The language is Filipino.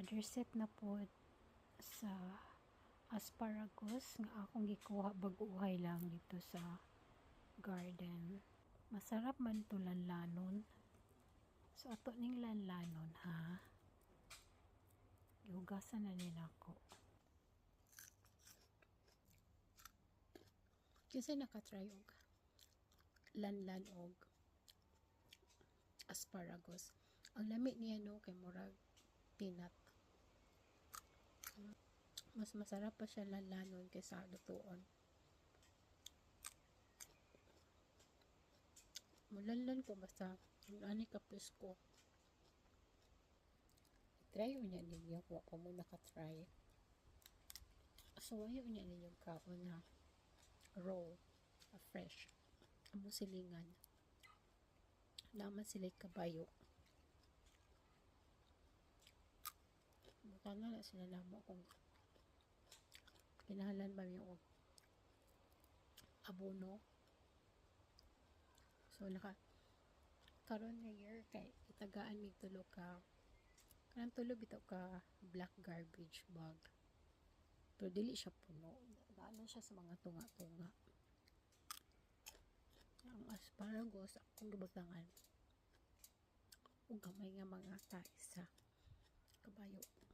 another set na po sa asparagus nga akong gikuha baguhay lang dito sa garden. Masarap man to lanlanon. So ato ning lanlanon ha. Gihugasan na nila ako. Kasi nakatry og lanlan og asparagus. Ang lami niya no kay murag peanut. Mas masarap pa siya lanlanon kaysa lutuon. Mulanlan ko basta ani ka presko. Try mo niya ninyo kung ako mo nakatry. So ayaw niya ninyo kaon na raw, fresh. Amo silingan. Naman sila kabayo. Baka na sila namo kung kinahalan ba yung abono. So karon nga year kay itagaan mig tulo ka kanang tulo bitaw ka black garbage bag. Pero dili siya puno. Daanan siya sa mga tunga-tunga. Ang asparagus akong gibagangan ug gamay nga mga tais sa kabayo.